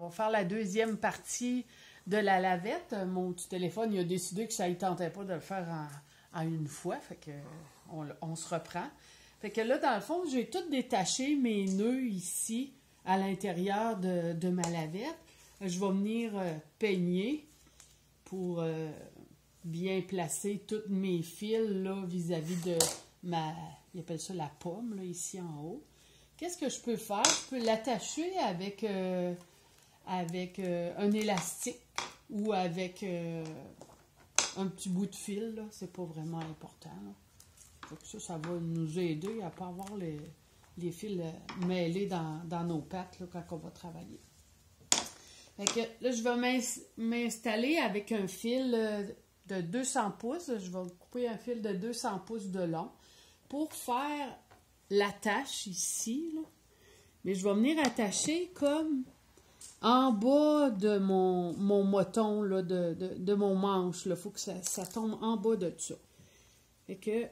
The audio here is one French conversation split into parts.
On va faire la deuxième partie de la lavette. Mon petit téléphone, il a décidé que ça ne tentait pas de le faire en une fois. Fait que on se reprend. Fait que là, dans le fond, j'ai tout détaché mes nœuds ici à l'intérieur de ma lavette. Je vais venir peigner pour bien placer tous mes fils là vis-à-vis de ma... Ils appellent ça la pomme, là, ici en haut. Qu'est-ce que je peux faire? Je peux l'attacher avec un élastique ou avec un petit bout de fil, là. C'est pas vraiment important, là. Donc ça va nous aider à ne pas avoir les fils mêlés dans nos pattes là, quand on va travailler. Fait que là, je vais m'installer avec un fil de 200 pouces. Je vais couper un fil de 200 pouces de long pour faire l'attache ici, là. Mais je vais venir attacher comme en bas de mon moton, là, de mon manche. Il faut que ça tombe en bas de ça. Fait que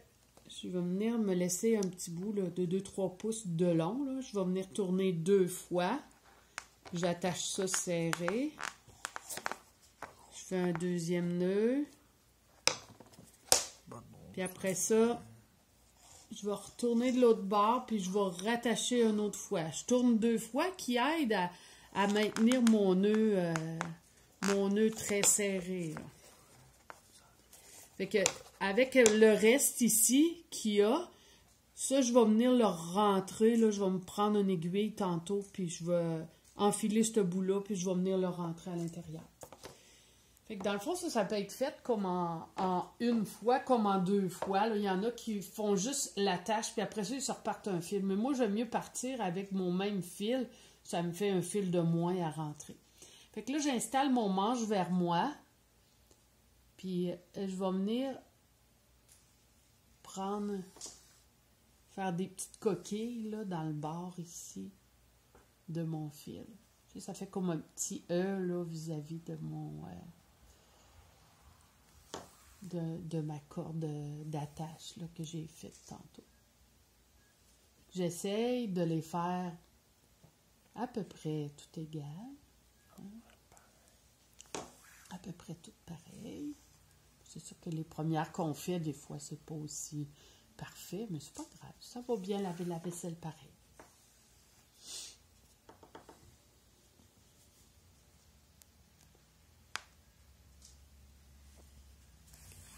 je vais venir me laisser un petit bout là, de 2-3 pouces de long. Là. Je vais venir tourner 2 fois. J'attache ça serré. Je fais un deuxième nœud. Puis après ça, je vais retourner de l'autre bord, puis je vais rattacher une autre fois. Je tourne 2 fois qui aide à maintenir mon nœud très serré. Là. Fait que avec le reste ici qu'il y a, ça, je vais venir le rentrer. Là, je vais me prendre une aiguille tantôt, puis je vais enfiler ce bout-là, puis je vais venir le rentrer à l'intérieur. Fait que dans le fond, ça peut être fait comme en une fois, comme en 2 fois. Là. Il y en a qui font juste l'attache, puis après ça, ils se repartent un fil. Mais moi, j'aime mieux partir avec mon même fil. Ça me fait un fil de moins à rentrer. Fait que là, j'installe mon manche vers moi. Puis, je vais venir faire des petites coquilles là, dans le bord ici de mon fil. Tu sais, ça fait comme un petit E là, vis-à-vis de mon... de ma corde d'attache là, que j'ai faite tantôt. J'essaye de les faire à peu près tout égal. Hein? À peu près tout pareil. C'est sûr que les premières qu'on fait, des fois, c'est pas aussi parfait, mais c'est pas grave. Ça va bien laver la vaisselle pareil.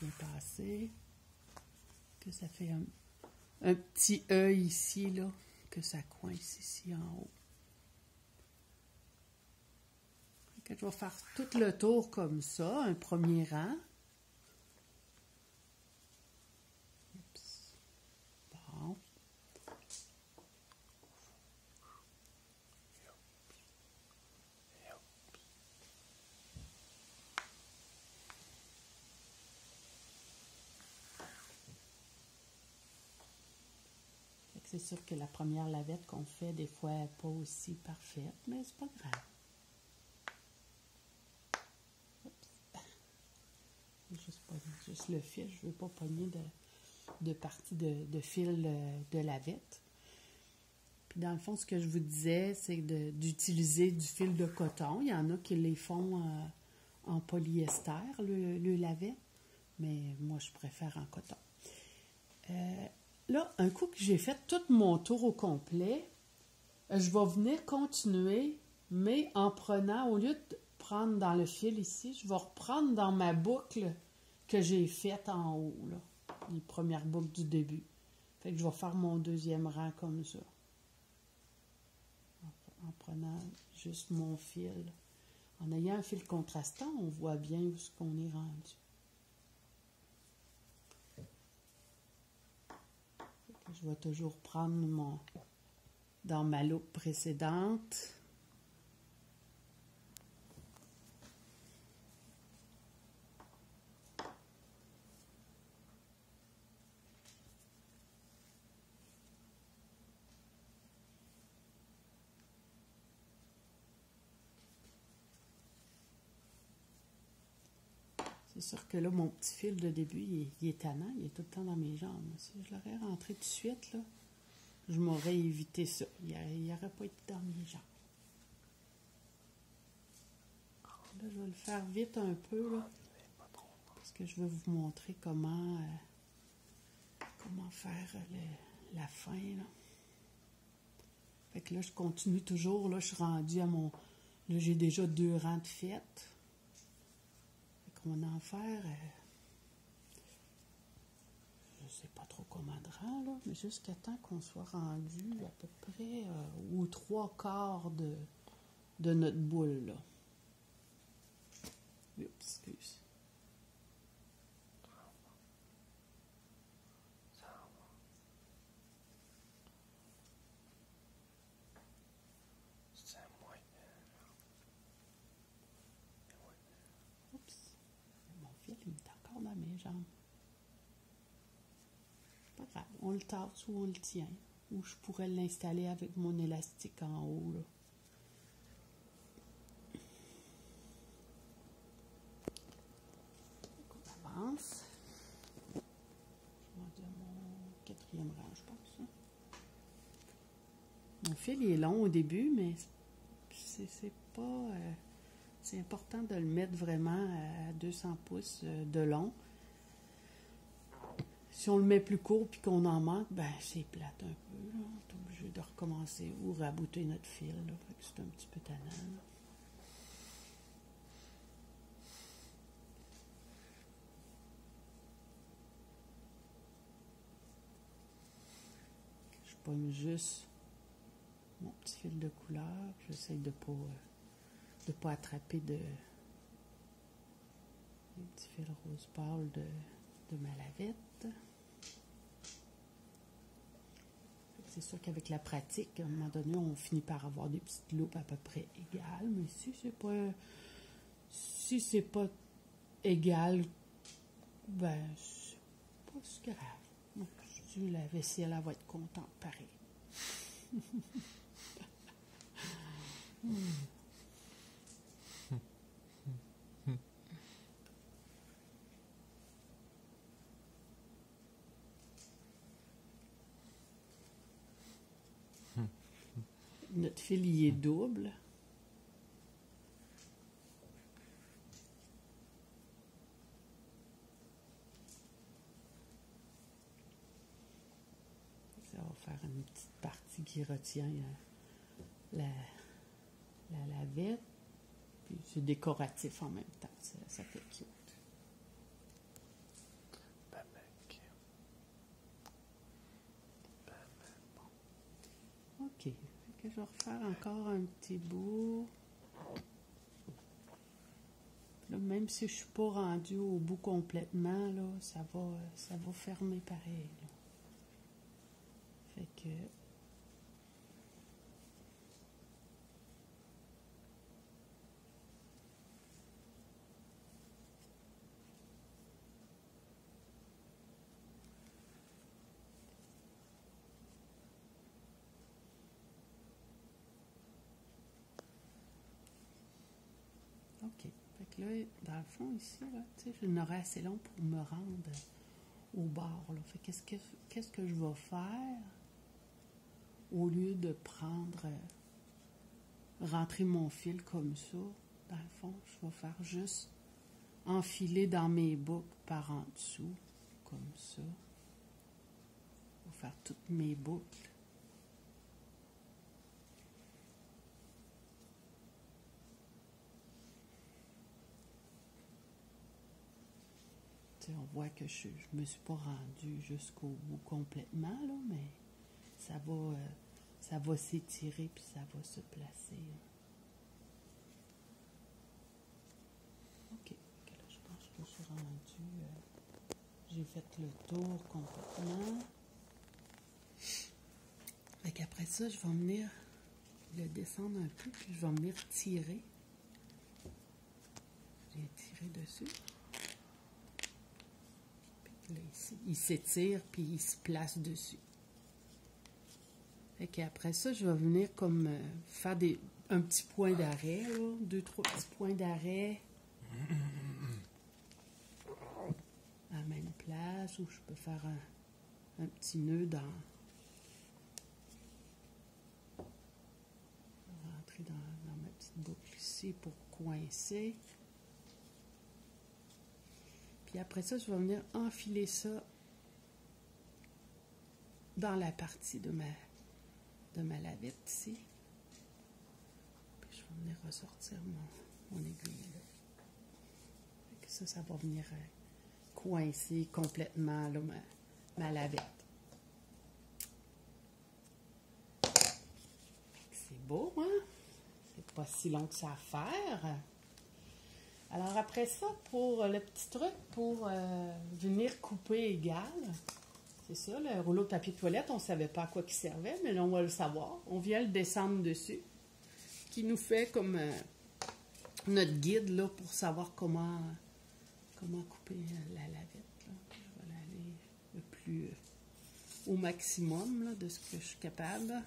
Bien passé. Que ça fait un petit E ici, là, que ça coince ici en haut. Que je vais faire tout le tour comme ça, un premier rang. Oups. Bon. C'est sûr que la première lavette qu'on fait, des fois, n'est pas aussi parfaite, mais c'est pas grave. Juste le fil, je ne veux pas pogner de partie de fil de lavette. Puis dans le fond, ce que je vous disais, c'est d'utiliser du fil de coton. Il y en a qui les font en polyester, le lavette, mais moi, je préfère en coton. Là, un coup que j'ai fait tout mon tour au complet, je vais venir continuer, mais en prenant, au lieu de prendre dans le fil ici, je vais reprendre dans ma boucle que j'ai faite en haut, là, les premières boucles du début. Fait que je vais faire mon deuxième rang comme ça. En prenant juste mon fil. En ayant un fil contrastant, on voit bien où est-ce qu'on est rendu. Je vais toujours prendre dans ma loupe précédente. C'est sûr que là, mon petit fil de début, il est tannant, il est tout le temps dans mes jambes. Si je l'aurais rentré tout de suite, là, je m'aurais évité ça. Il n'aurait pas été dans mes jambes. le faire vite un peu, là, parce que je vais vous montrer comment faire la fin, là. Fait que là, je continue toujours, là, je suis rendue à mon... Là, j'ai déjà 2 rangs de fête. Fait qu'on va en faire... je sais pas trop comment de rang, là, mais jusqu'à temps qu'on soit rendu à peu près aux 3/4 de notre boule, là. Oups, excuse. Oups. Mon fil, il est encore dans mes jambes. Pas grave. On le tasse ou on le tient. Ou je pourrais l'installer avec mon élastique en haut, là. On avance. Je vais dire mon 4e rang, je pense. Hein. Mon fil il est long au début, mais c'est pas... c'est important de le mettre vraiment à 200 pouces de long. Si on le met plus court puis qu'on en manque, ben c'est plate un peu. Là. On est obligé de recommencer ou rabouter notre fil. Là. Fait que c'est un petit peu tannant. Là. Je pogne juste mon petit fil de couleur. J'essaie de pas attraper des petits fils rose pâle de ma lavette. C'est sûr qu'avec la pratique, à un moment donné, on finit par avoir des petites loupes à peu près égales. Mais si c'est pas égal, ben c'est pas si grave. Donc, je dis, la vaisselle, elle va être contente pareil. Notre fil, il est double. Ça va faire une petite partie qui retient la lavette. Puis c'est décoratif en même temps. Ça fait cute. OK. Fait que je vais refaire encore un petit bout. Là, même si je ne suis pas rendue au bout complètement, là, ça va fermer pareil. Là. Fait que... OK. Fait que là, dans le fond, ici, là, j'en aurai assez long pour me rendre au bord. Là. Fait qu'est-ce que je vais faire au lieu de rentrer mon fil comme ça, dans le fond, je vais faire juste enfiler dans mes boucles par en dessous, comme ça. Je vais faire toutes mes boucles. On voit que je me suis pas rendue jusqu'au bout complètement, là, mais ça va s'étirer puis ça va se placer. OK. Là, je pense que je suis rendue. J'ai fait le tour complètement. Fait qu'après ça, je vais venir le descendre un peu puis je vais venir tirer. J'ai tiré dessus. Là, ici, il s'étire puis il se place dessus. Fait qu'après ça, je vais venir comme faire un petit point d'arrêt, 2-3 petits points d'arrêt à la même place où je peux faire un petit nœud rentrer dans ma petite boucle ici pour coincer. Puis après ça, je vais venir enfiler ça dans la partie de ma lavette ici. Puis je vais venir ressortir mon aiguille là. Ça va venir coincer complètement là, ma lavette. C'est beau, hein? C'est pas si long que ça à faire. Alors après ça, pour le petit truc pour venir couper égal, c'est ça, le rouleau de papier de toilette, on ne savait pas à quoi il servait, mais là on va le savoir. On vient le descendre dessus, qui nous fait comme notre guide là, pour savoir comment couper la lavette. Là. Je vais aller le plus au maximum là, de ce que je suis capable.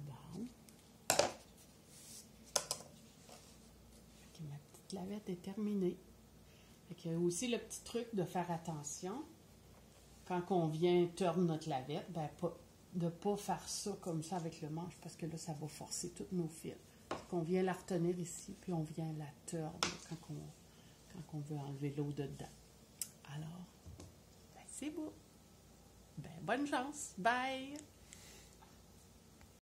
Bon. Okay, ma petite lavette est terminée. Il y a aussi le petit truc de faire attention. Quand on vient tordre notre lavette, ben, de ne pas faire ça comme ça avec le manche, parce que là, ça va forcer tous nos fils. On vient la retenir ici, puis on vient la tordre quand on veut enlever l'eau dedans. Alors, ben, c'est beau. Ben, bonne chance. Bye!